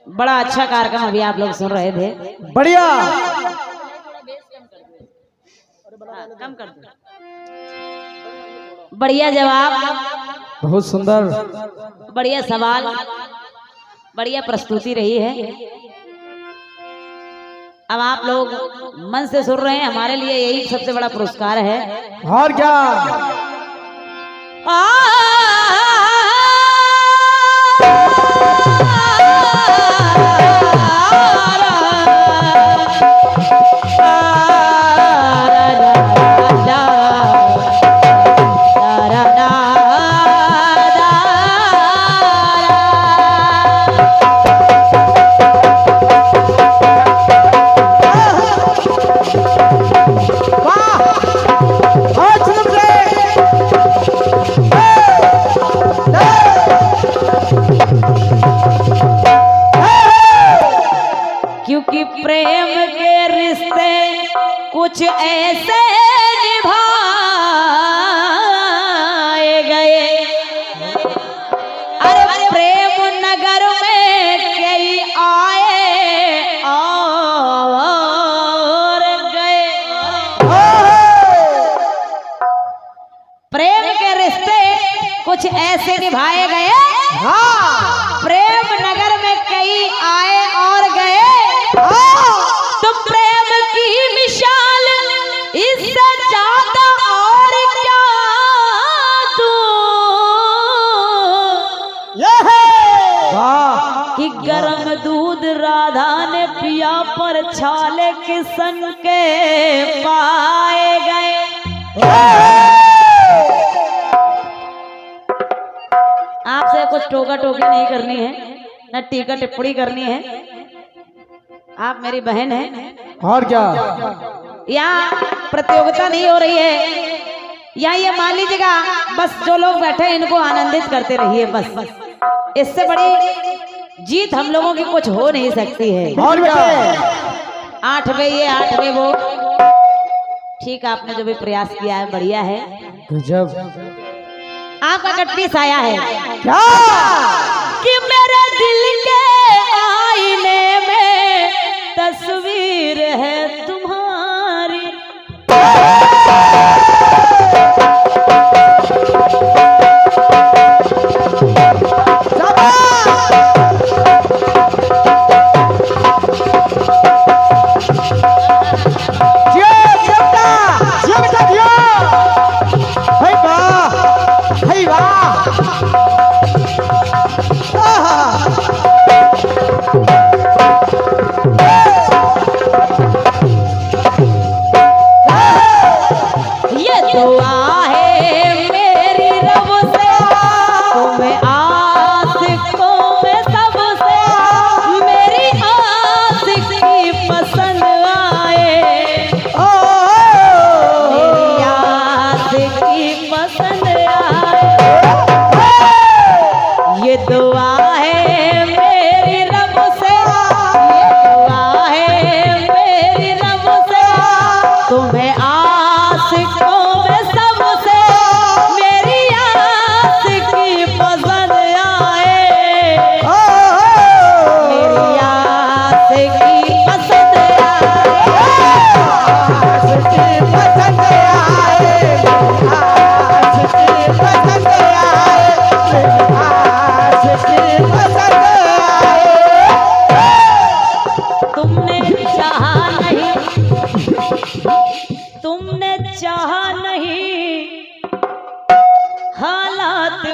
बड़ा अच्छा कार्यक्रम अभी आप लोग सुन रहे थे। बढ़िया। कम कर दो। बढ़िया जवाब, बहुत सुंदर, बढ़िया सवाल, बढ़िया प्रस्तुति रही है। अब आप लोग मन से सुन रहे हैं, हमारे लिए यही सबसे बड़ा पुरस्कार है। और क्या। क्योंकि प्रेम के रिश्ते कुछ ऐसे निभाए गए। अरे प्रेम नगर में कई आए और गए। प्रेम के रिश्ते कुछ ऐसे निभाए गए। प्रेम नगर में कई आए और गए। तो प्रेम की मिसाल इससे ज्यादा और क्या दूं कि गरम दूध राधा ने पिया पर छाले किसन के पाए गए। आपसे कुछ टोका टोकी नहीं करनी है, न टीका टिप्पणी करनी है। आप मेरी बहन हैं। और क्या। यहाँ प्रतियोगिता नहीं हो रही है, यहाँ ये मान लीजिएगा बस जो लोग बैठे हैं इनको आनंदित करते रहिए बस। इससे बड़ी जीत हम लोगों की कुछ हो नहीं सकती है। और क्या। 8वें ये 8वें वो, ठीक आपने जो भी प्रयास किया है बढ़िया है। गजब। आपका गट्टी साया है क्या कि मेरे दिल के आईने में तस्वीर है तुम्हारी।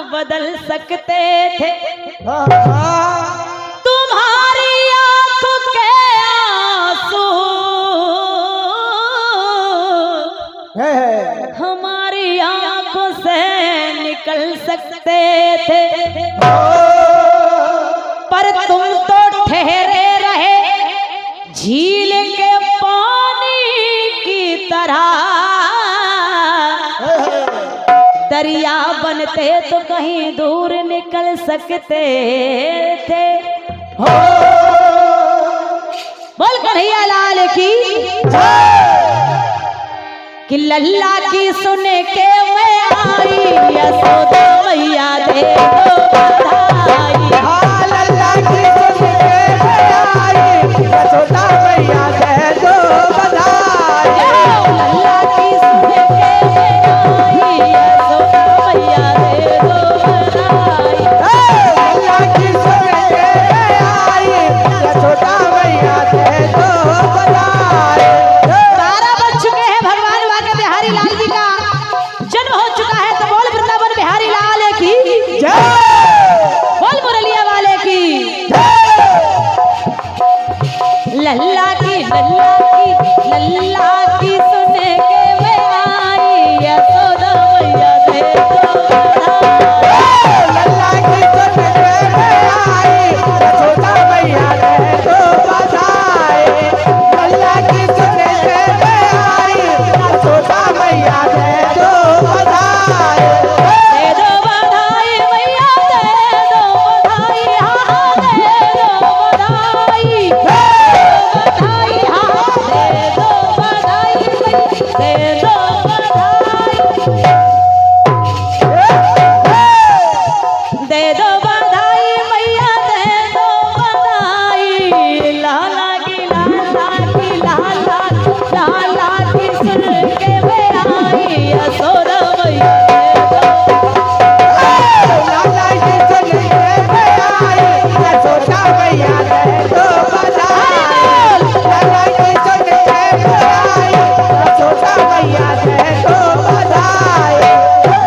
बदल सकते थे तुम्हारी आंखों के आंसू, हमारी आंखों से निकल सकते थे, पर तुम तो ठहरे रहे झील के पानी की तरह। दरिया बनते तो कहीं दूर निकल सकते थे। बोल कन्हैया लाल की कि लल्ला की सुन के मैं आई, यशोदा मैया दे दो बधाई। लल्ला की सुन के लल्ला की सुन के मैं आई यशोदा मैया दे दो बधाई। लल्ला की सुन के मैं आई यशोदा मैया दे दो बधाई। लल्ला की सुन के मैं आई यशोदा मैया दे दो बधाई। दे दो बधाई मैया दे दो बधाई हाँ दे दो बधाई बधाई हाँ दे दो बधाई दे दो बधाई दे दो बधाई मैया दे दो बधाई। लाला की सुन के मैं आई यशोदा मैया दे दो लाला की सुन के मैं आई यशोदा मैया दे दो बधाई। लाला की सुन के मैं आई यशोदा मैया दे दो बधाई।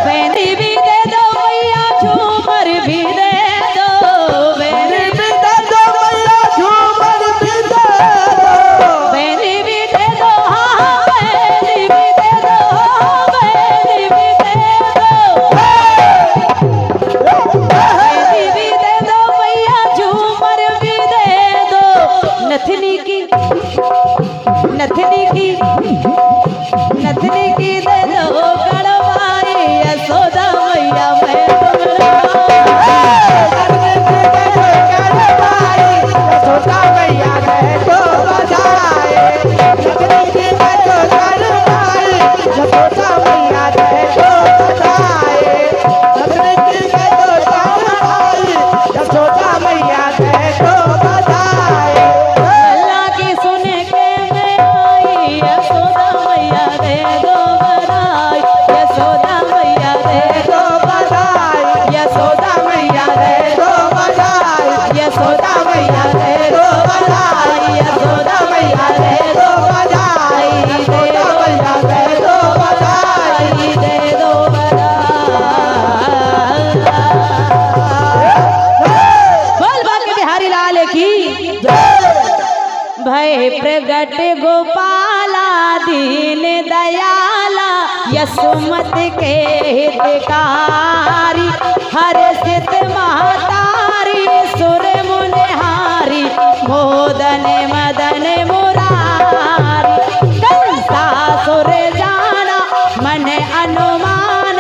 मेहंदी भी दे दो मैया झूमर भी दे दो मेहंदी भी दे दो मैया झूमर भी दे दो। मेहंदी भी दे दो हाँ मेहंदी भी दे दो मेहंदी भी दे दो मेहंदी भी दे दो मैया झूमर भी दे दो। नथनी की दे दो गढ़वाई यशोदा मैया मैं यशोदा मैया दे दो बधाई। यशोदा मैया दे दो बधाई। यशोदा मैया दे दो बधाई। लल्ला की सुन के मैं आई यशोदा मैया दे दो बधाई यशोदा मैया दे दो बधाई। यशोदा मैया दे दो बधाई। यशोदा मैया दे दो बधाई। यशोदा मैया दे दो बधाई। यशोदा मैया दे दो बधाई। दे दो बोल बाकी बिहारी लाल की भय प्रगट गोपाला दीन दयाला यशोमत के हितकारी हर सित महतारी सुर मुनिहारी मोदन मदन मुरारी कंसासुर जाना मन अनुमान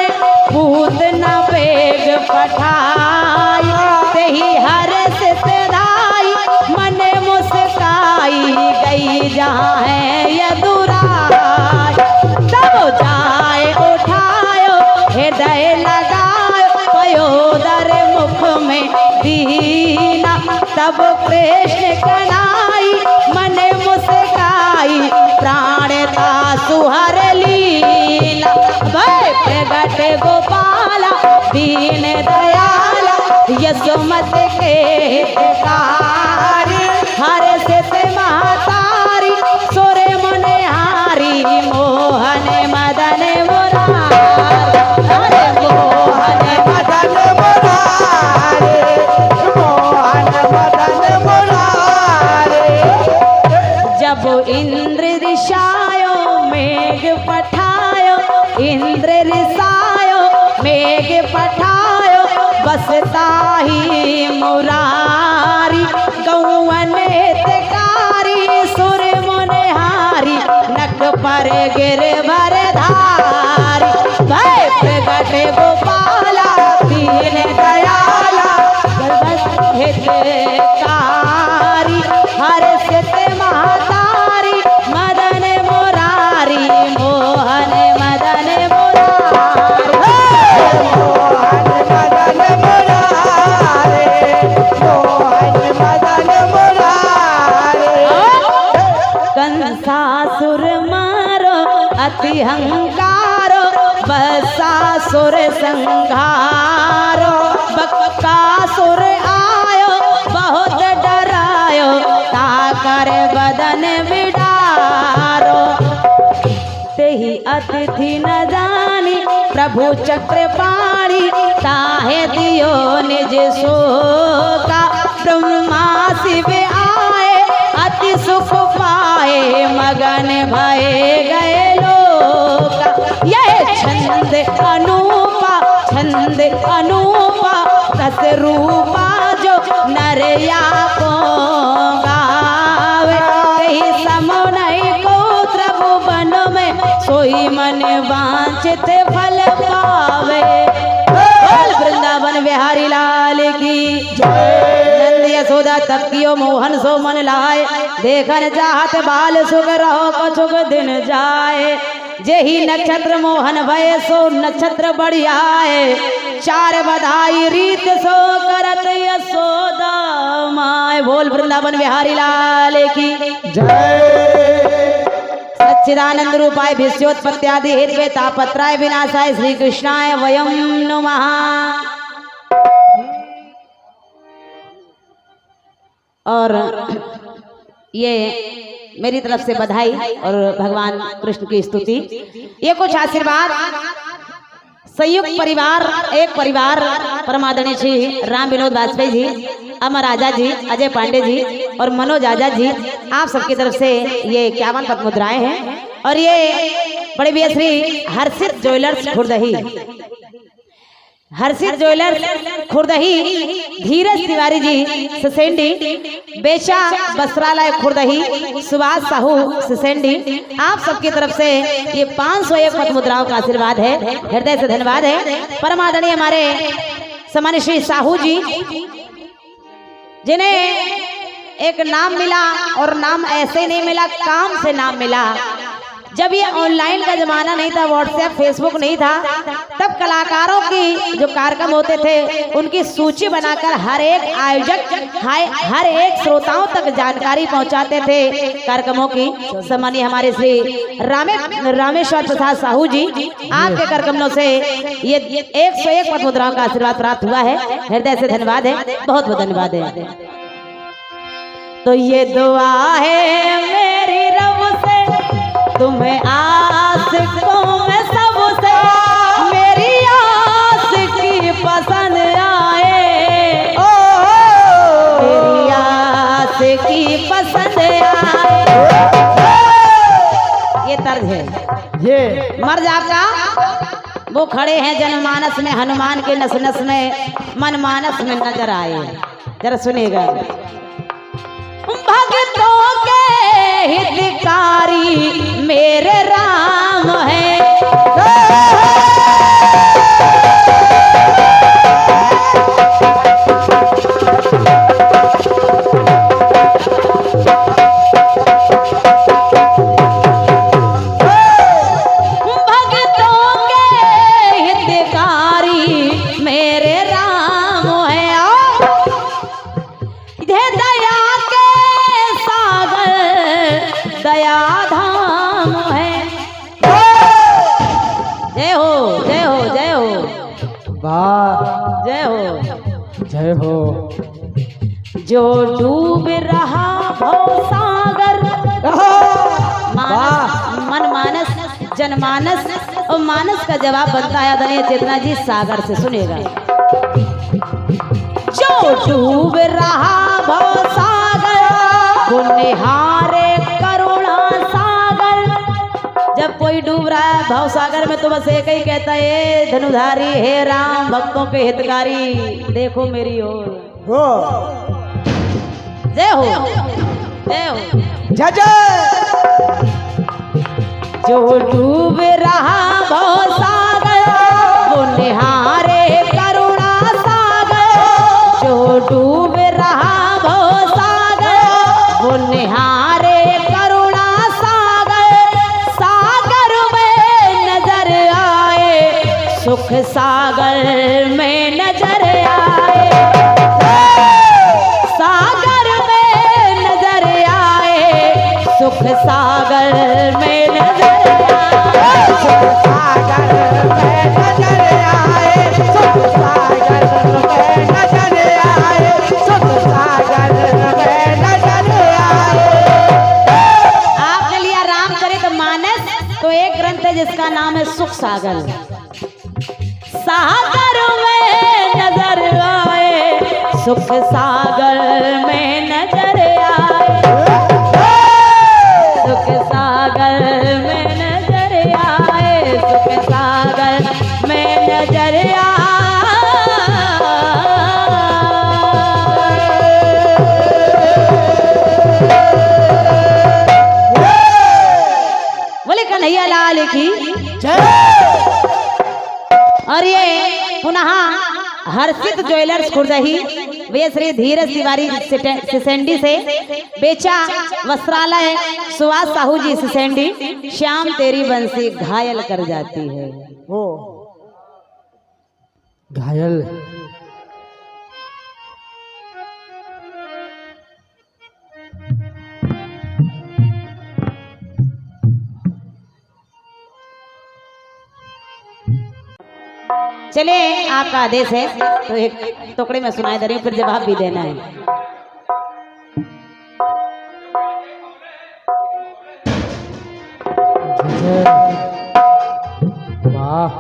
भूत न वेग पठाई तेहि हर सित धाई मन मुस्काई गई जहाँ है यदुराई। तब जाए उठायो हृदय लगायो पयोदर मुख में दीना तब कृष्ण कनाई मन मुस्काई प्राणता सुहर लीला। भय प्रगट गोपाला दीन दयाला यशोमत के हितकारी हर सित महतारी सुर मुनिहारी मोहन मदन मुरारी हरे मोहन मदन मुरारी। मोहन मदन मुरारी। जब इंद्र ऋषायो मेघ पठायो इंद्र ऋषायो मेघ पठायो बसता ही मुरारी गौवन हितकारी सुर मुनिहारी नक पर गिर भर धारी। भय प्रगट गोपाला दीन दयाला हितकारी हर सित महतारी मदन मुरारी मोहन मदन मुरारी। मोहन मदन मुरारी। मोहन मदन मुरारी। कंसासुर मारो अति हंकारो बसासुर संघारो बकासुर आयो बहुत डरायो ताकर बदन बिडारो तेहि अतिथि न जानी प्रभु चक्रपाणी ताहे दियो निज शोका ब्रह्मा शिव आए अति सुख में भये गए लोग। ये छंद अनूपा, छंद अनूपा, रस रूपा जो नर या को गावे। कहीं समो नहीं को त्रिभुवन में, सोई मन वांछित फल पावे। बोल वृंदावन बिहारी लाल की नंद यशोदा तब कियो मोहन सो मन लाए। देखन चाहत बाल सुख रहो कछुक दिन जाए। जेही नक्षत्र मोहन भय सो नक्षत्र बढ़ियाए। चार बधाई रीत सो करत यशोदा माय। बोल वृंदावन बिहारी लाल की जय। सच्चिदानंद रूपाय विश्वोत्पत्त्यादि हेतवे तापत्राय विनाशाय श्री कृष्णाय वयं नमः। और ये मेरी तरफ से बधाई और भगवान कृष्ण की स्तुति। ये कुछ आशीर्वाद संयुक्त परिवार, एक परिवार परमादरणीय श्री राम विनोद वाजपेयी जी, अमर आजा जी, अजय पांडे जी और मनोज आजा जी, आप सबकी तरफ से ये 51 पद मुद्राएं हैं। और ये बड़े भैया श्री हर्षित ज्वेलर्स खुर्दही, हर्षित ज्वेलर्स खुर्दही, धीरज तिवारी जी ससेंडी, बेचा वस्त्रालय खुर्दही, सुभाष साहू ससेंडी, आप सबकी तरफ से ये 501 पद मुद्राओं का आशीर्वाद है। हृदय से धन्यवाद है। परमादरणीय हमारे सम्मानित श्री साहू जी, जिन्हें एक नाम मिला और नाम ऐसे नहीं मिला, काम से नाम मिला। जब ये ऑनलाइन का जमाना नहीं था, व्हाट्सएप फेसबुक नहीं था, तब कलाकारों की जो कार्यक्रम होते थे उनकी सूची बनाकर हर एक आयोजक हर एक श्रोताओं तक जानकारी पहुंचाते थे कार्यक्रमों की। सम्मानीय हमारे श्री रामेश्वर प्रसाद साहू जी, आपके कार्यक्रमों से ये 101 पद मुद्राओं का आशीर्वाद प्राप्त हुआ है। हृदय से धन्यवाद है, बहुत बहुत धन्यवाद है। तो ये दुआ है मेरी रब से तुम्हें आशिकों में सबसे, मेरी आस की पसंद आए, मेरी आस की पसंद आए। ये तर्ज है, ये मर्ज आपका वो खड़े हैं जनमानस में, हनुमान के नस नस में, मन मानस में नजर आए। जरा सुनिएगा। भक्तों के हितकारी मेरे राम है, दयाधाम है। जय हो जय हो जय हो, वाह जय हो जय हो। जो डूब रहा भवसागर, मन मानस जनमानस और मानस का जवाब बनता है आदरणीय चेतना जी सागर से। सुनेगा। जो डूब रहा भवसागर, वो निहारे करुणा सागर। जब कोई डूब रहा है भव सागर में तो बस एक ही कहता है, धनुधारी हे राम भक्तों के हितकारी, देखो मेरी ओर। हो जय हो जय हो जय जय। जो डूब रहा भव सागर, वो निहारे करुणा सागर। जो डूब रहा भव सागर, वो निहारे करुणा सागर। सागर में नजर आए, सुख सागर में नजर आए। सागर में नजर आए, सुख सागर में नजर आए। सुख सागर में नजर आए, सुख सागर में नजर आए, सुख सागर में नजर आए। आपने लिया रामचरितमानस, तो एक ग्रंथ है जिसका नाम है सुख सागर। सागर में नजर आए, सुख सागर में नजर आए। सुख सागर की और ये पुनः हर्षित ज्वेलर्स खुर्दही वे श्री धीरज तिवारी सिसेंडी से बेचा वस्त्रालय सुभाष साहू जी सिसेंडी श्याम तेरी बंसी घायल कर जाती है। वो घायल चले आपका आदेश है तो एक टुकड़े में सुनाई दे रही हूँ, फिर जवाब भी देना है। वाह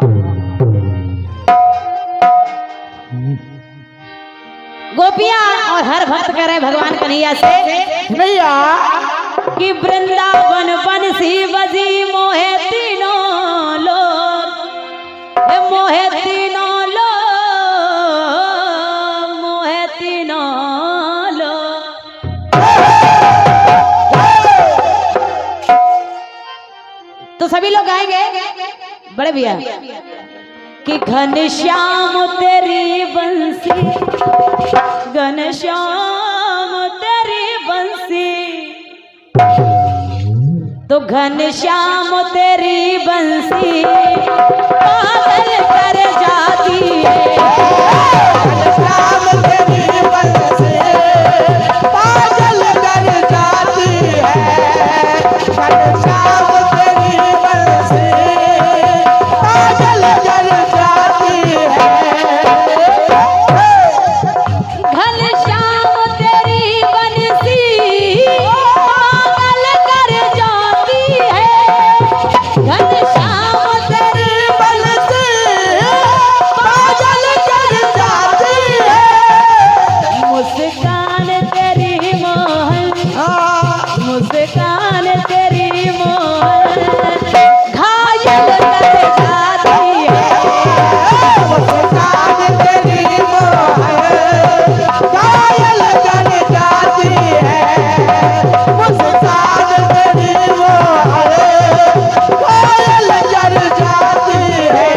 गोपियां और हर भक्त कह रहे भगवान कन्हैया से भैया कि वृंदावन बंसी बजी मोहे तीनों लोग, मोहे तीनों लोग, मोहे तीनों लोग। तो सभी लोग गाएंगे बड़े भैया कि घनश्याम तेरी बंसी, घनश्याम तेरी बंसी, तो घनश्याम तेरी बंसी पागल कर जाती है। घनश्याम तेरी बंसी पागल कर जाती है। घनश्याम तेरी बंसी पागल कर जाती है। घनश्याम तेरी बंसी पागल कर जाती है। घनश्याम तेरी बंसी पागल कर जाती है। मुस्कान तेरी मोहन, मुस्कान तेरी मोहन घायल कर जाती है। मुस्कान तेरी मोहन घायल कर जाती है। मुस्कान तेरी मोहन घायल कर जाती है।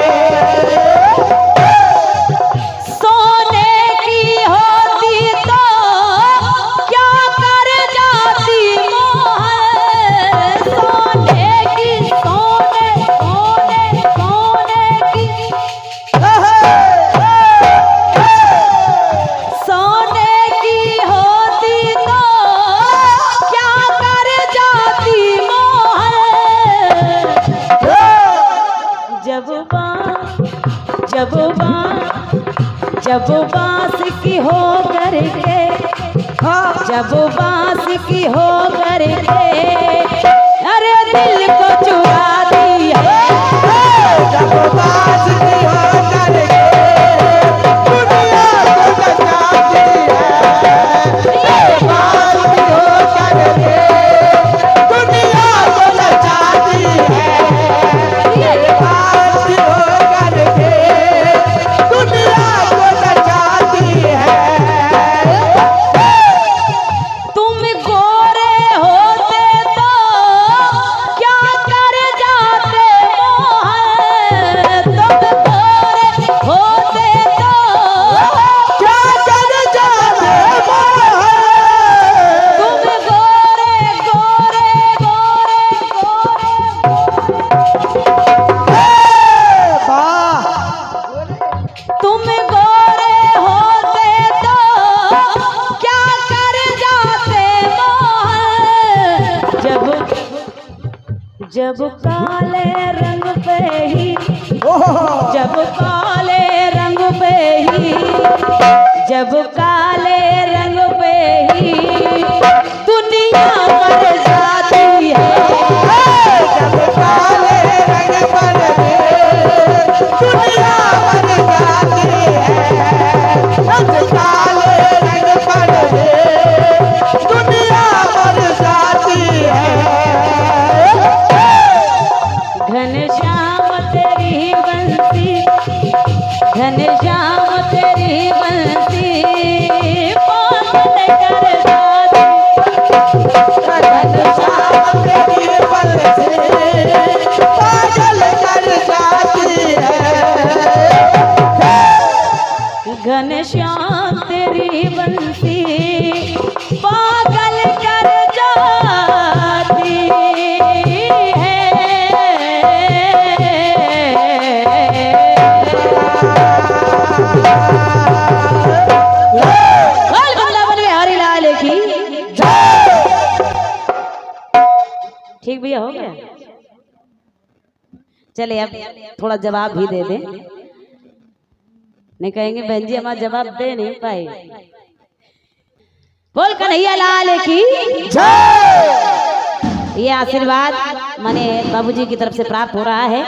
सोने की होती तो क्या कर जाती मोहन, सोने की, सोने सोने सोने की, सोने की होती तो क्या कर जाती मोहन। जब बांस की हो करके, जब बांस की हो करके अरे दिल को चुराती है। जब बात की हो करके दुनिया को बचाती है। बात की हो करके दुनिया को बचाती है। बात की हो करके दुनिया को बचाती है। तुम गोरे होते तो क्या कर जाते मोहन, तुम गोरे होते तो क्या कर जाते मोहन। तुम गोरे गोरे गोरे वाह तुम गोरे होते तो क्या कर जाते मोहन। जब काले रंग पे ही, जब काले रंग पे ही, जब काले रंग पे ही दुनिया मर जाती है। जब काले रंग पर दुनिया मर जाती है। जब काले रंग पर दुनिया मर जाती है। घनश्याम तेरी बंसी, घनश्याम तेरी बंसी श्याम तेरी बंसी पागल कर जाती है। बोल वृंदावन बिहारी लाल की जय। ठीक भैया हो गया। चले अब थोड़ा जवाब भी दे दें, नहीं कहेंगे बहन जी हमारा जवाब दे नहीं पाए। बोल कन्हैया लाल की जय। ये आशीर्वाद माने बाबूजी की तरफ से प्राप्त हो रहा है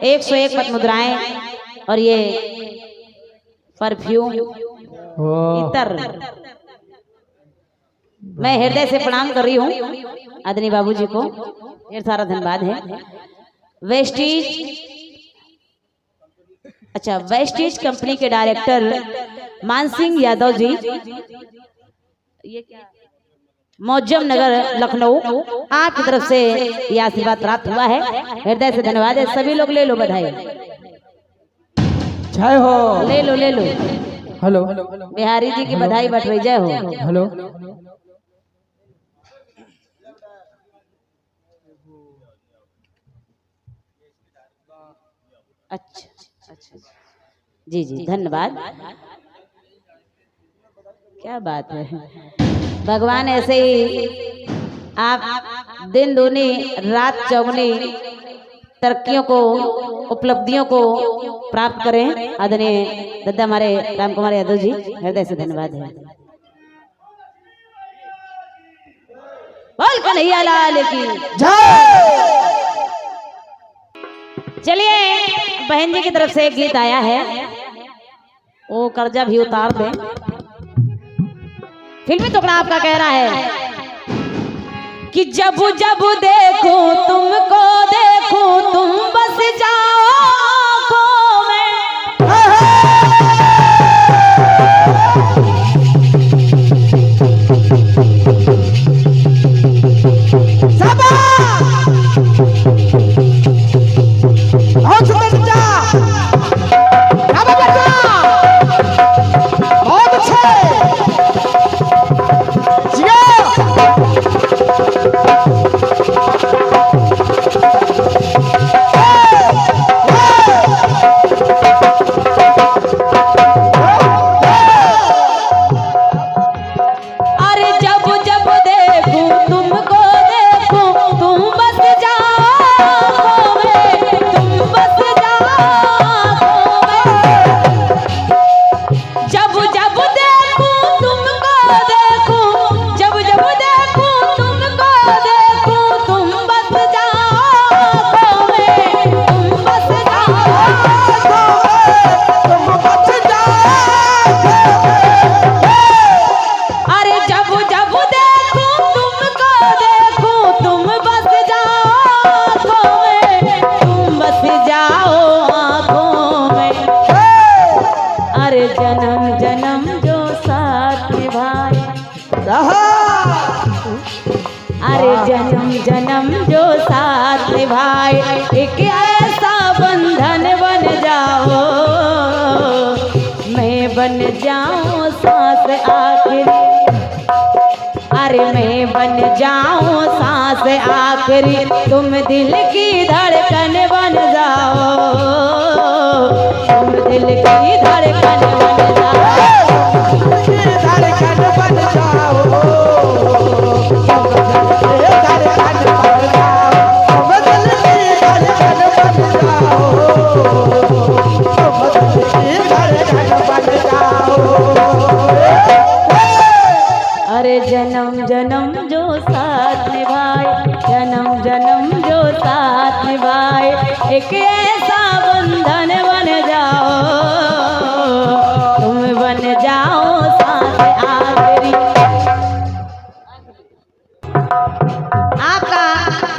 101 पद मुद्राएं और ये परफ्यूम इतर। मैं हृदय से प्रणाम कर रही हूँ आदरणीय बाबूजी को, ढेर सारा धन्यवाद है। वेस्टीज, अच्छा वेस्टीज कंपनी के डायरेक्टर मानसिंह यादव जी, ये क्या मौजम नगर लखनऊ, आपकी तरफ से यह आशीर्वाद प्राप्त हुआ है, हृदय से धन्यवाद है। सभी लोग ले लो बधाई, जय हो। ले लो ले लो। हेलो बिहारी जी की बधाई बट रही, जय हो। हेलो अच्छा अच्छा जी जी धन्यवाद। क्या बात है, भगवान ऐसे ही आप दिन दूनी रात चौगुनी तरक्कियों को उपलब्धियों को प्राप्त करें। आदरणीय दादा हमारे राम कुमार यादव जी, हृदय से धन्यवाद है। बोल कन्हैया लाल की जय। चलिए बहन जी की तरफ से एक गीत आया है, वो कर्जा भी उतार दे। फिल्मी टुकड़ा आपका कह रहा है कि जब जब देखूं तुमको देखूं तुम बस जाओ आँखों में। बहुत अच्छे अरे जन्म जन्म जो साथ निभाए एक ऐसा बंधन बन जाओ, मैं बन जाऊं सांस आखिरी। अरे मैं बन जाऊं सांस आखिरी, तुम दिल की धड़कन बन जाओ, तुम दिल की धड़कन बन जाओ, धड़कन बन जाओ। अरे जन्म जन्म जो साथ निभाए, जन्म जन्म जो साथ निभाए, एक ऐसा बंधन बन जाओ, तुम बन जाओ सांस आखिरी। आपका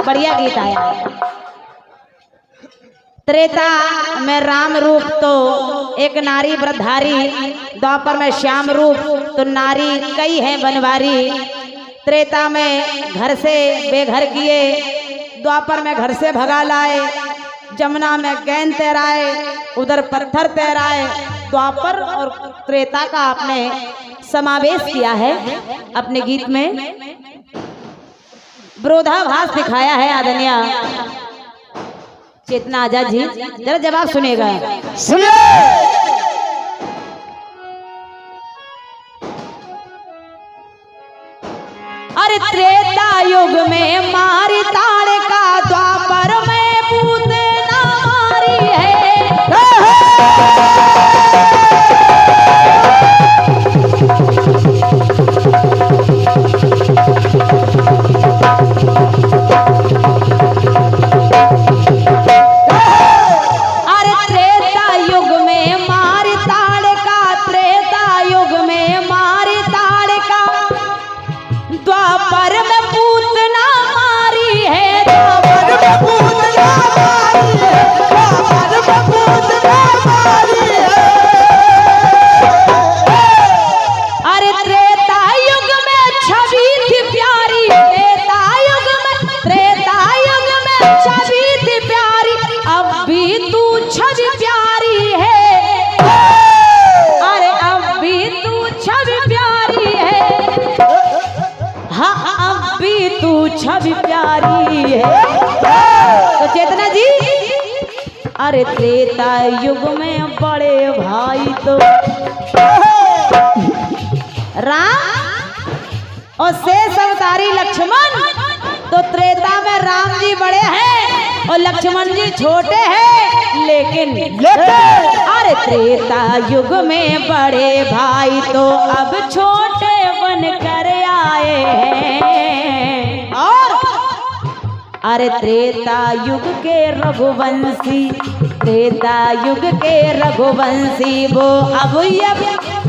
बढ़िया गीत आया। त्रेता में राम रूप तो एक नारी व्रतधारी, द्वापर में श्याम रूप तो नारी कई है बनवारी। त्रेता में घर से बेघर किए, द्वापर में घर से भगा लाए, जमुना में गेंद तैराए, उधर पत्थर तैराए, द्वापर और त्रेता का आपने समावेश किया है अपने गीत में, विरोधाभास दिखाया है आदरणीय चेतना आजाद जी। जरा जवाब सुनेगा। सुनिए। अरे त्रेता युग में मारी ताड़ का, द्वापर में पूत ना मारी है। अरे त्रेता युग में मारी ताड़ का, त्रेता युग में मारी ताड़ का, द्वापर में पूत ना मारी है। द्वापर में पूत ना मारी है, द्वापर में पूत ना मारी है। अरे त्रेता युग में छवि थी प्यारी, त्रेता युग में छवि थी प्यारी, अब भी तू छवि प्यारी है। अरे अब भी तू छवि प्यारी है, हाँ अब भी तू छवि प्यारी है। तो चेतना जी, अरे त्रेता युग में बड़े भाई तो राम और शेष अवतारी लक्ष्मण, तो त्रेता में राम जी बड़े हैं और लक्ष्मण जी छोटे हैं। लेकिन अरे त्रेता युग में बड़े भाई तो अब छोटे बन कर आए हैं। और अरे त्रेता युग के रघुवंशी, त्रेता युग के रघुवंशी वो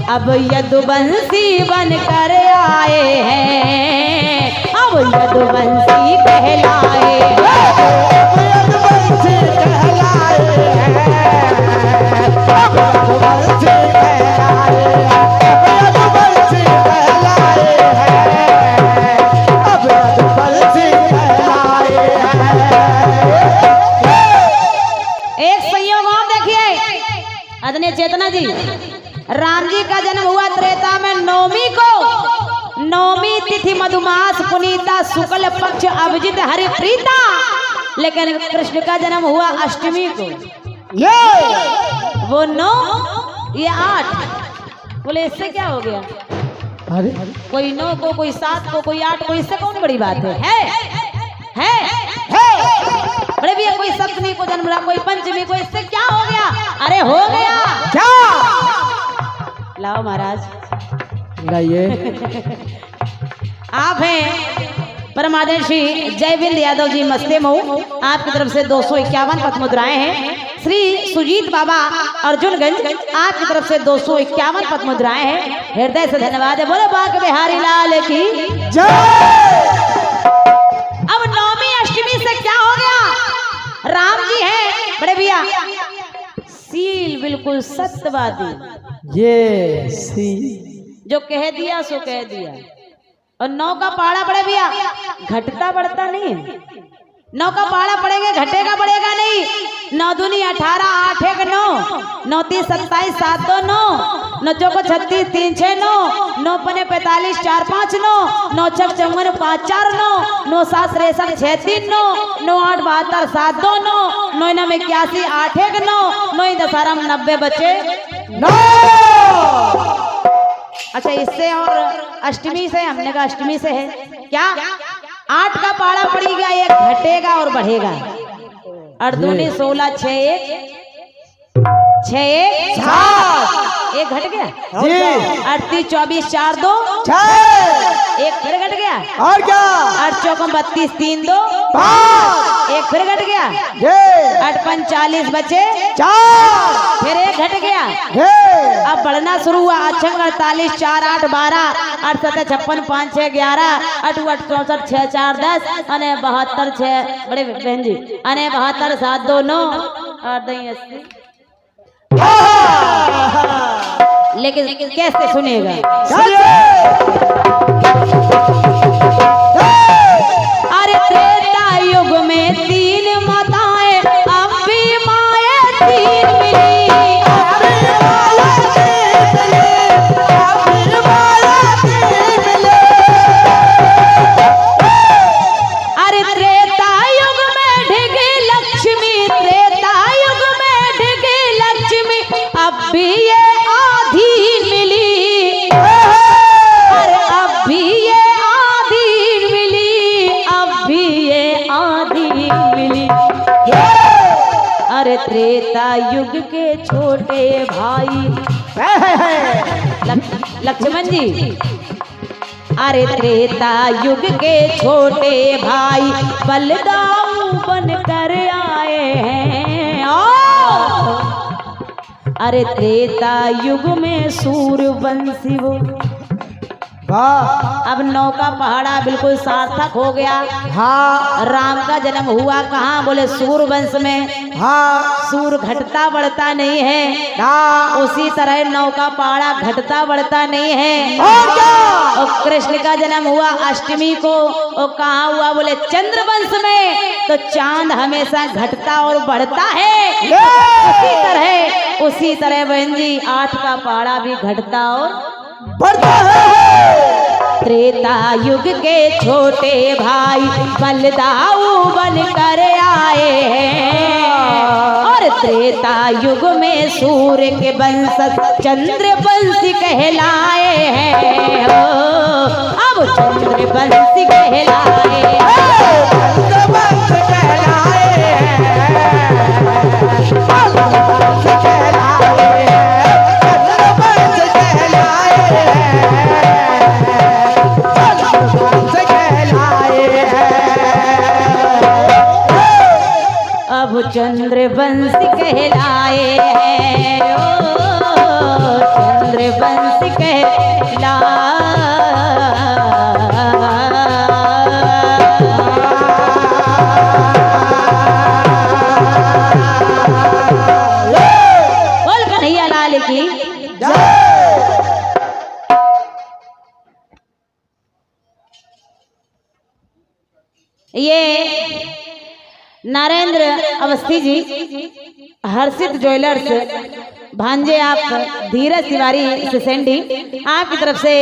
अब यदुवंशी बन कर आए हैं। अब यदुवंशी कहलाए आदरणीय चेतना जी। राम जी का जन्म हुआ त्रेता में नवमी को, नवमी तिथि मधुमास पुनीता शुक्ल पक्ष अभिजित हरिप्रीता। लेकिन कृष्ण का जन्म हुआ अष्टमी को, वो 9 ये 8। बोले इससे क्या हो गया? अरे कोई 9 को, कोई 7 को, कोई 8 को, इससे कौन बड़ी बात है? बड़े भैया कोई सप्तमी को जन्म रहा, कोई पंचमी को, इससे क्या हो गया? अरे हो गया क्या? लाओ महाराज लाइए। आप हैं परमादर्शी जयविंद यादव जी मस्ते मऊ, आपकी तरफ से 251 पथ मुद्राएं हैं। श्री सुजीत बाबा अर्जुनगंज, आपकी तरफ से 251 पथ मुद्राएं हैं। हृदय से धन्यवाद है। बोले बाग बिहारी लाल की जय। अब नवमी अष्टमी से क्या हो गया? राम जी हैं बड़े भैया सील बिल्कुल सत्यवादी, ये सी जो कह दिया सो कह दिया। और 9 का पहाड़ा बड़े भैया घटता बढ़ता नहीं है। 9 का पहाड़ा पड़ेगा घटेगा बढ़ेगा नहीं। 9 दूनी 18, 8 1 9, 9 3 27, 7 2 9, 9 चौको 36, 3 6 9, 9 पने 45, 4 5 9, 9 छक 54, 5 4 9, 9 7 63, 6 3 9, 9 8 72, 7 2 9, 9 9 81, 8 1 9, 9 10 90 बचे 9। अच्छा इससे और अष्टमी से, हमने कहा अष्टमी से है क्या? 8 का पहाड़ा पड़ी गया, एक घटेगा और बढ़ेगा। 8 दूनी 16, 6 1 6 1 7, एक घट गया। 38 24 4 2 एक फिर घट गया। और क्या? 8 चौको 32 3 2 5, एक फिर घट गया। 8 5 40 बचे 4, फिर एक घट गया। अब बढ़ना शुरू हुआ। 48 4 8 12, 8 7 56 5 6 11, 8 8 64 6 4 10, अने 72 6 बड़े बहन जी, अने 72 7 2 9, 8 2 80। लेकिन कैसे सुनेगा? अरे त्रेता युग में 3 माताएं, अब भी माएं 3 मिली। त्रेता युग के छोटे भाई लक्ष्मण जी, अरे त्रेता युग के छोटे भाई बलदाऊ बन कर आए हैं। अरे त्रेता युग में सूर्यवंशी वो, अब नौका पहाड़ा बिल्कुल सार्थक हो गया। हाँ, राम का जन्म हुआ कहाँ? बोले सूर्यवंश में। हाँ, सूर्य घटता बढ़ता नहीं है, हाँ, उसी तरह नौका पहाड़ा घटता बढ़ता नहीं है। और क्या? और कृष्ण का जन्म हुआ अष्टमी को, और कहाँ हुआ? बोले चंद्रवंश में। तो चांद हमेशा घटता और बढ़ता है, उसी तरह बहन जी 8 का पहाड़ा भी घटता और बढ़ता है। त्रेता युग के छोटे भाई बलदाऊ बन कर आए हैं, और त्रेता युग में सूर्य के वंशज चंद्रवंशी कहलाए हैं। अब चंद्रवंशी कहलाए अब चंद्रवंशी कहलाए हैं। ओ चंद्रवंशी कहला बोल कन्हैया लाल की। ये नरेंद्र अवस्थी जी, हर्षित ज्वेलर्स, भांजे आप धीरज तिवारी सिसेंडी, आपकी तरफ से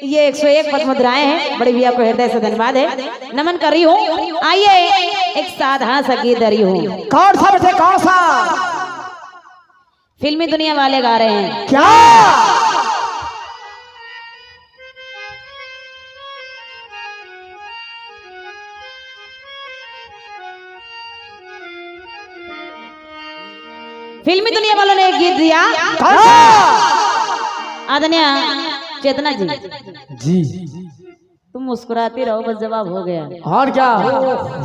ये 101 पद मुद्राएं हैं। बड़ी भैया को हृदय से धन्यवाद है, नमन कर रही हूँ। आइए एक साधा सा गीत दे रही हूँ। कौन सा बचे? कौन सा? फिल्मी दुनिया वाले गा रहे हैं। क्या? फिल्मी दुनिया वालों ने एक गीत दिया। आदरणीय चेतना जी, जी तुम मुस्कुराती रहो, बस जवाब हो गया। और क्या?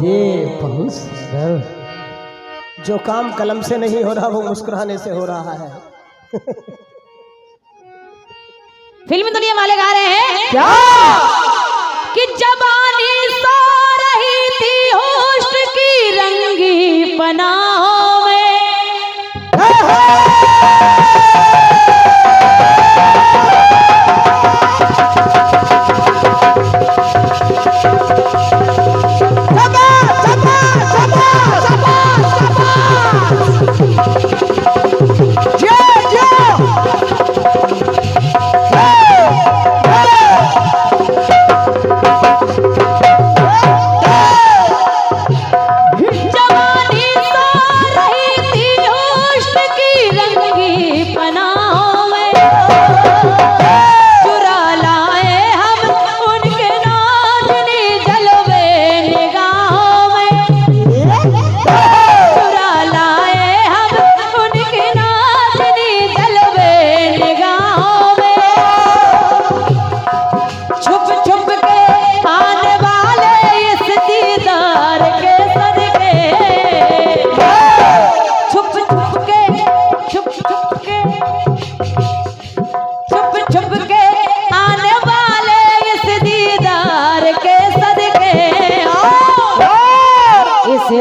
ये बहुत सुंदर, जो काम कलम से नहीं हो रहा वो मुस्कुराने से हो रहा है। फिल्मी दुनिया वाले गा रहे हैं। क्या? कि जवानी सो रही थी होश की रंगी पनाहों में,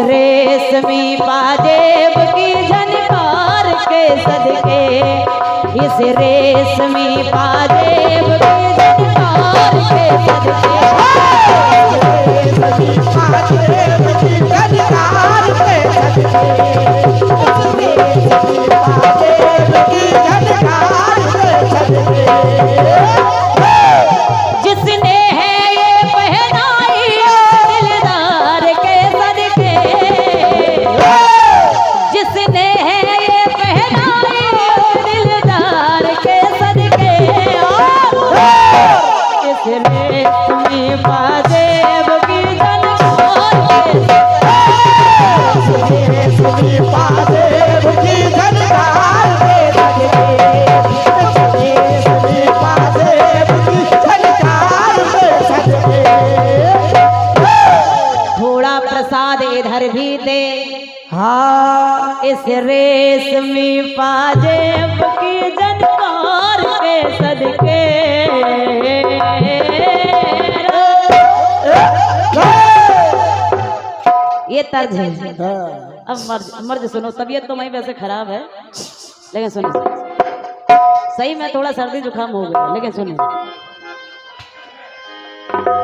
रेशमी पाजेब की झनकार के सदके, इस रेशमी पाजेब की झनकार के सदके, जिसने है ये पहनाई दिलदार के सदके, जिसने है ये पहनाई दिलदार के सदके, इस रेशमी थोड़ा प्रसाद इधर भी दे, हाँ इस रेशमी पाजेब की जनकार के सदके। ये तर्ज है। अब मर्ज सुनो, तबीयत तो मैं वैसे खराब है, लेकिन सुनो सही में थोड़ा सर्दी जुकाम हो गया, लेकिन सुनिए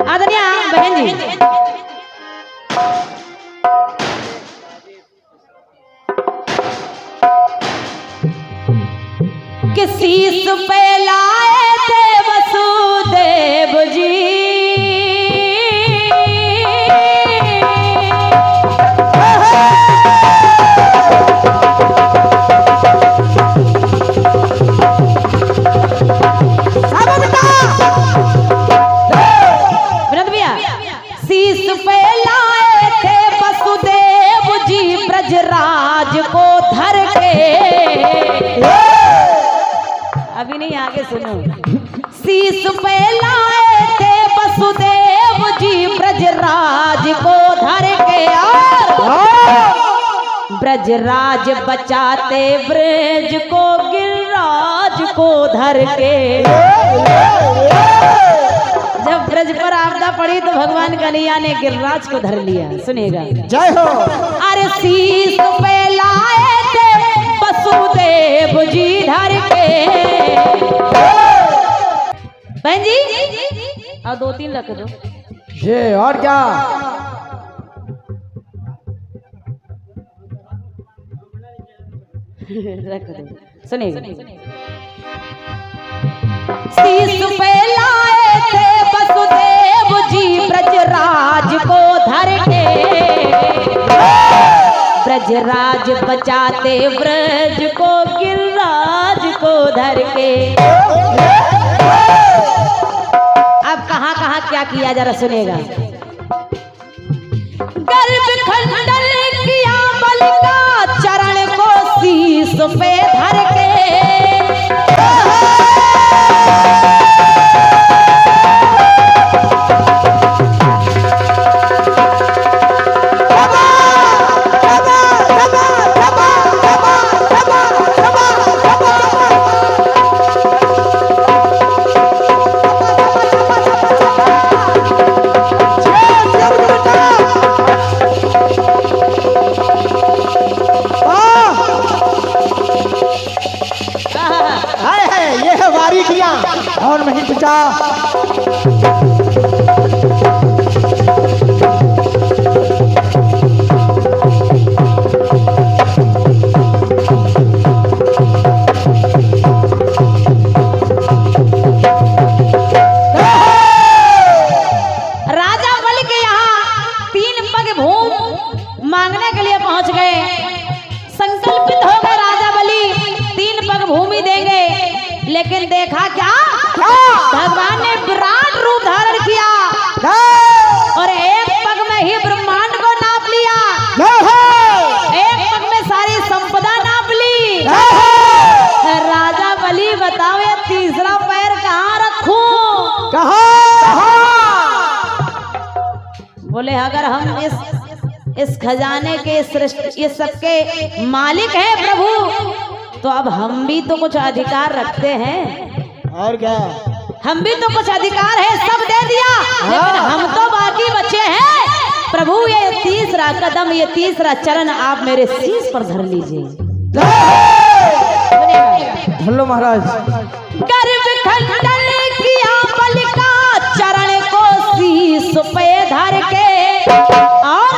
आदरणीय बहन जी, किसी पे लाए थे वसुदेव जी, शीश पे लाए थे वसुदेव जी ब्रजराज को धर के। अभी नहीं, आगे सुनो। शीश पे लाए थे वसुदेव जी ब्रजराज को धर के, और ब्रजराज बचाते ब्रज को गिरिराज को धर के। जब ब्रज पर आपदा पड़ी तो भगवान कन्हैया ने गिरिराज को धर लिया। सुनिएगा, जय हो। अरे शीश पे लाए थे वसुदेव जी धर के। बहन जी और 2-3 रख दो। ये और क्या, रख दो। सुनिएगा, शीश पे लाए थे वसुदेव जी ब्रजराज को धर के। ब्रजराज बचाते ब्रज को गिरिराज को धर के। अब कहाँ कहाँ क्या किया, जरा सुनेगा। गर्भ खंडन किया बलि का चरण को शीश पे धर के। और नहीं पूछा। राजा बलि के यहाँ 3 पग भूमि मांगने के लिए पहुंच गए। संकल्पित हो गए राजा बलि 3 पग भूमि देंगे, लेकिन देखा क्या, भगवान ने विराट रूप धारण किया और 1 पग में ही ब्रह्मांड को नाप लिया। 1 पग में सारी संपदा नाप ली। राजा बलि बताओ, ये तीसरा पैर कहाँ रखूं? कहाँ? बोले अगर हम इस खजाने के सृष्टि ये सबके मालिक हैं प्रभु, तो अब हम भी तो कुछ अधिकार रखते हैं। और क्या, हम भी तो कुछ अधिकार है, सब दे दिया, लेकिन हम तो बाकी बचे हैं। प्रभु ये तीसरा कदम, ये तीसरा चरण आप मेरे शीश पर धर लीजिए। धन्नो महाराज। गर्भ खंडन किया बलि का चरण को शीश पे धर के, और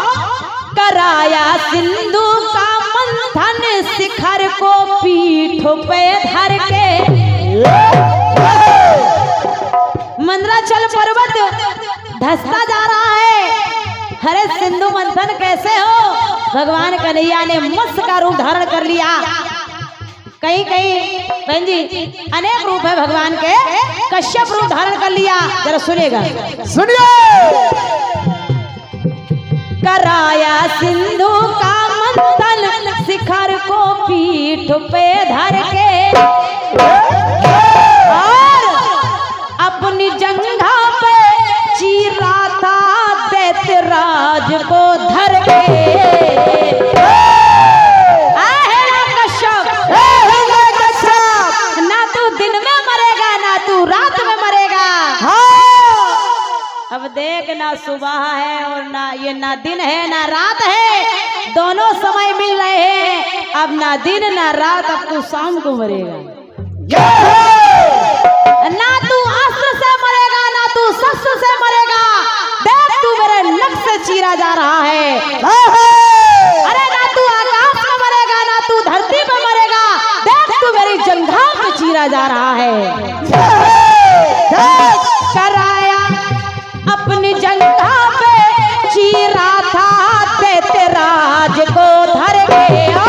कराया सिंधु का मंथन शिखर को पीठ पे धर के। मंदराचल पर्वत धंसता जा रहा है। हरे सिंधु मंथन कैसे हो? भगवान कन्हैया ने मत्स्य का रूप धारण कर लिया। कहीं कहीं बहन जी अनेक रूप है भगवान के, कश्यप रूप धारण कर लिया। जरा सुनिएगा, सुनिए। कराया सिंधु का मंथन शिखर को पीठ पे धर के, और अपनी जंघा पे चीरा राज को धर के। ना तू दिन में मरेगा ना तू रात में मरेगा। अब देख, ना सुबह है और ना ये ना दिन है ना रात है, दोनों समय मिल रहे हैं। अब ना दिन ना रात, अब तू शाम को मरेगा। ना तू अस्त्र से मरेगा ना तू शस्त्र से मरेगा। देख, तू मेरे नख से चीरा जा रहा है। अरे ना तू आकाश में मरेगा ना तू धरती पे मरेगा। देख, तू मेरी जंघा पे चीरा जा रहा है। कराया अपनी जंघा पे चीरा था, दैत्यराज को धर गया।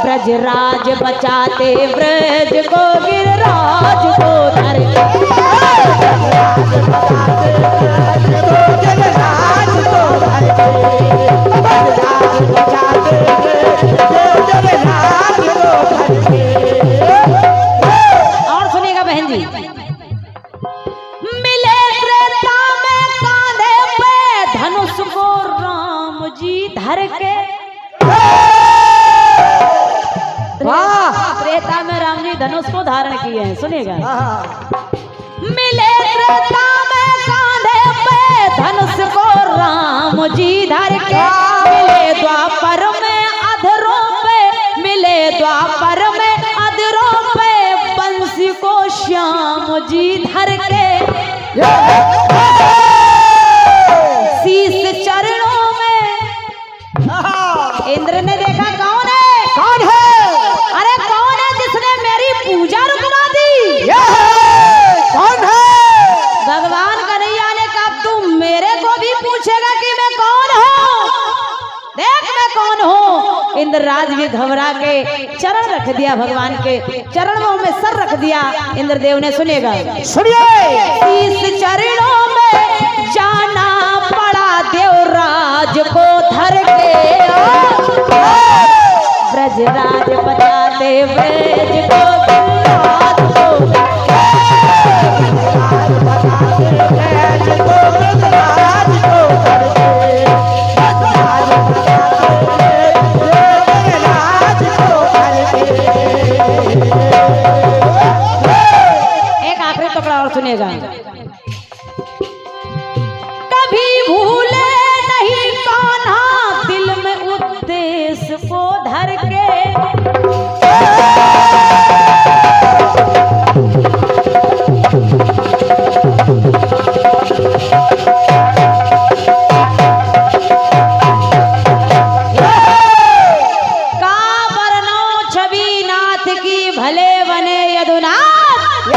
ब्रजराज बचाते ब्रज को, गिरिराज को धर गया। और सुनिएगा बहन जी, मिले त्रेता में कांधे पे धनुष को राम जी धर के। त्रेता में राम जी धनुष को धारण किए हैं। सुनिएगा, मिले त्रेता में कांधे पे धनुष को राम जी धर के। मिले द्वापर में अधरों पे, मिले द्वापर में अधरों पे बंसी को श्याम जी धर के। शीश चरणों में इंद्र ने देखा, कौन है? कौन है? अरे कौन है जिसने मेरी पूजा रुकवा दी? कौन है? भगवान कन्हैया ने कहा, तू मेरे को भी पूछेगा कि मैं कौन हूँ? देख मैं कौन हूँ। इंद्रराज भी घबरा के चरण रख दिया, भगवान के चरणों में सर रख दिया इंद्रदेव ने। सुनिएगा, सुनिए, इस चरणों में जाना पड़ा देवराज को धर के। ब्रजराज बचाते ब्रज को, गिरिराज को एक आखिरी टुकड़ा और सुनिएगा। कभी भूले नहीं कान्हा दिल में उद्देश्य को धर के। भले बने यदुनाथ,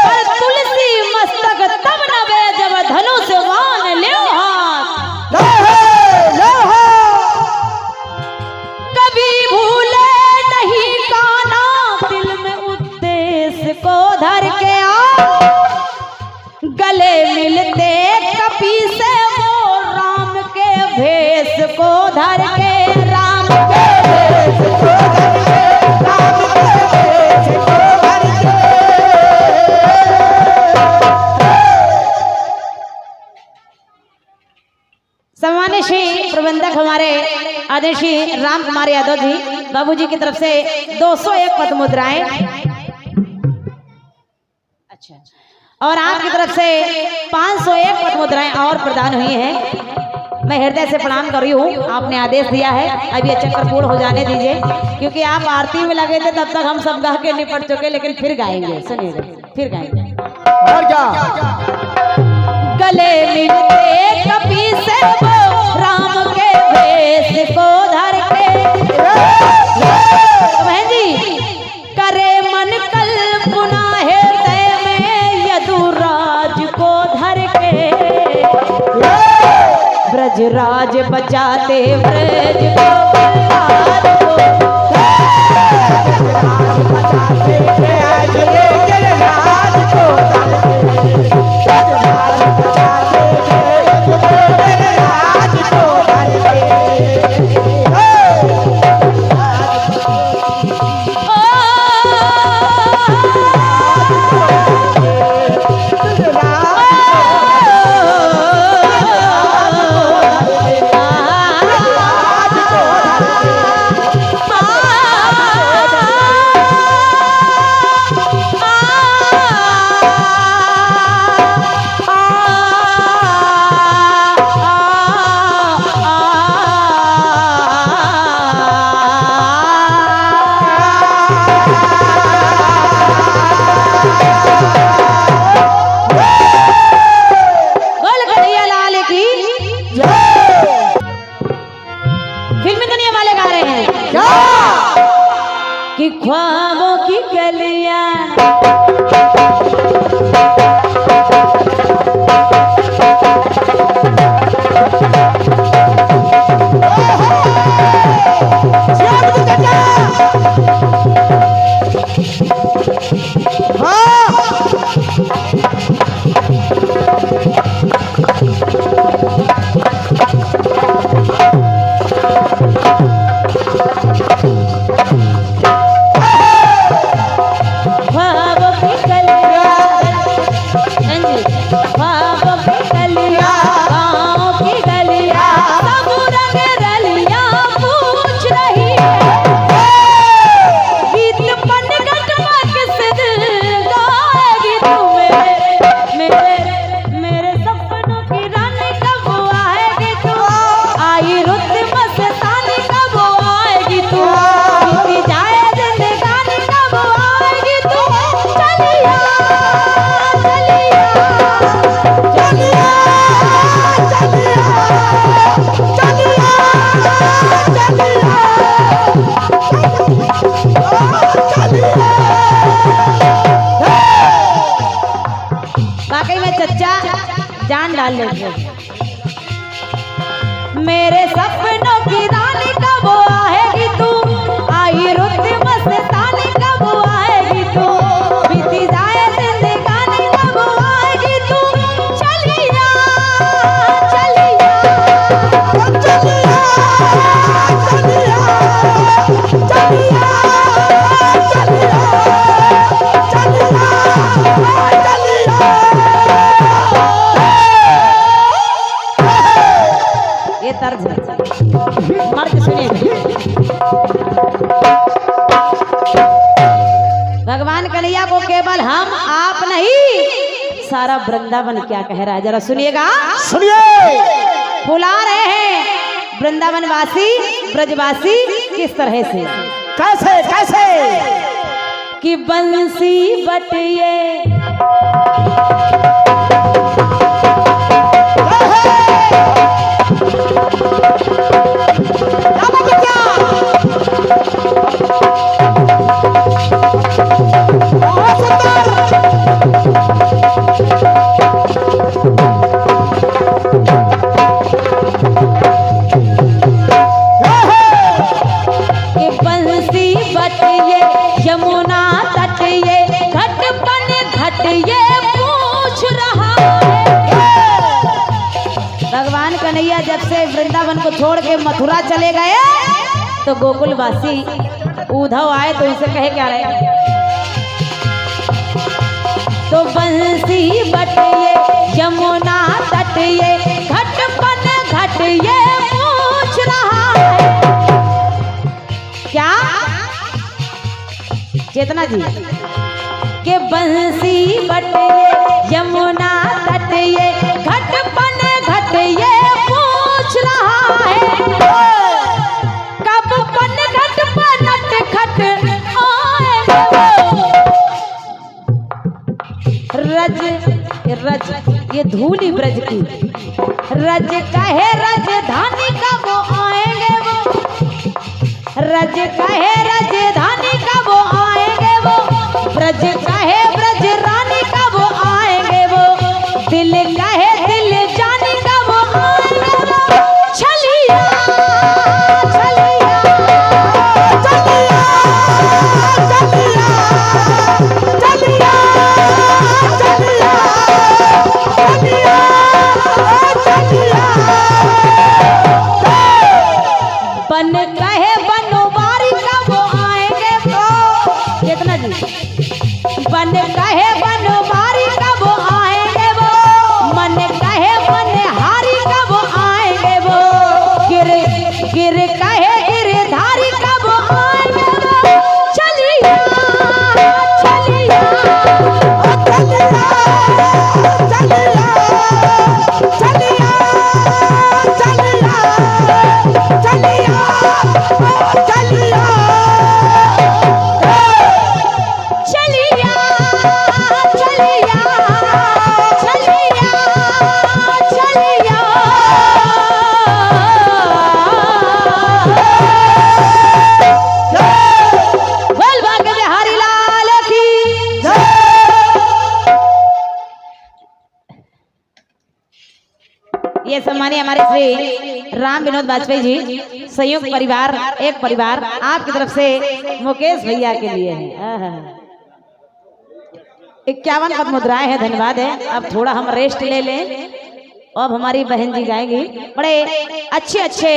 पर तुलसी मस्तक तब नबे जब धनुष बाण ले हाथ। कभी भूले नहीं कान्हा दिल में उद्देश्य को धर के। आ गले मिलते कपी से वो राम के भेष को धर के। राम के भेष को धर के, राम के भेष को धर के। सम्मानित श्री प्रबंधक हमारे आदरणीय श्री राम कुमार यादव जी बाबूजी की तरफ से 201 पद मुद्राएं, अच्छा, और आपकी तरफ से 501 पद मुद्राएं और प्रदान हुई हैं। मैं हृदय से प्रणाम कर रही हूँ। आपने आदेश दिया है, अब ये चक्कर पूर्ण हो जाने दीजिए, क्योंकि आप आरती में लगे थे तब तक हम सब गा के निपट चुके, लेकिन फिर गाएंगे। सुनिए, फिर गाएंगे। और क्या? गले मिलते कपी से वो राम के भेष को धर के। बहन जी, करे मन कल्पना हृदय में यदुराज को धर के। ब्रजराज बचाते ब्रज को, बलराज को बचाते ब्रज गिरिराज को धर के। ब्रजराज बचाते गिरिराज को धर के। जान डाल लेते। मेरे सपनों की रानी कब आएगी तू, आई रुत मस्तानी कब आएगी तू, बीती जाए जिंदगानी कब आएगी तू, चलिया चलिया चलिया चलिया चलिया चलिया ये तर्ज है, मर्द सुनिए। भगवान कन्हैया को केवल हम आप नहीं, सारा वृंदावन क्या कह रहा है, जरा सुनिएगा। सुनिए। बुला रहे हैं वृंदावनवासी ब्रजवासी किस तरह से, कैसे कैसे कि बंसी बटिए यमुना तट ये घट बन घट ये पूछ रहा है। भगवान कन्हैया जब से वृंदावन को छोड़ के मथुरा चले गए तो गोकुलवासी उद्धव आए तो उनसे कहे क्या रहे, तो बंसी बट ये यमुना तट ये घट बन घट ये पूछ रहा है। क्या चेतना जी के बंसी बटे यमुना तट ये घट बन घट ये पूछ रहा है, कब बन घट बनट घट रज रज ये धूली ब्रज की रज कहे राजधानी कब आएंगे वो, रज कहे राजधानी कब आएंगे वो, ब्रज कहे ब्रज रानी कब आएंगे वो, दिल कहे दिल जानी कब आएंगे वो, चलिया चलिया चलिया चलिया चलिया चलिया चलिया बन कहे बनवारी कब आएंगे वो, कितना जी बन कहे बनवारी कब आएंगे वो, मन कहे बनहारी कब आएंगे वो, गिर गिर कहे गिरधारी कब आएंगे वो, चलिया चलिया ये सम्मानीय हमारे श्री राम विनोद वाजपेयी जी संयुक्त परिवार एक परिवार आपकी तरफ से मुकेश भैया के लिए है 51 पद मुद्राएं हैं, धन्यवाद है। अब थोड़ा हम रेस्ट ले लें, अब हमारी बहन जी गाएंगी, बड़े अच्छे अच्छे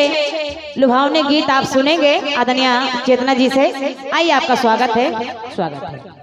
लुभावने गीत आप सुनेंगे आदरणीय चेतना जी से। आइए आपका स्वागत है, स्वागत है।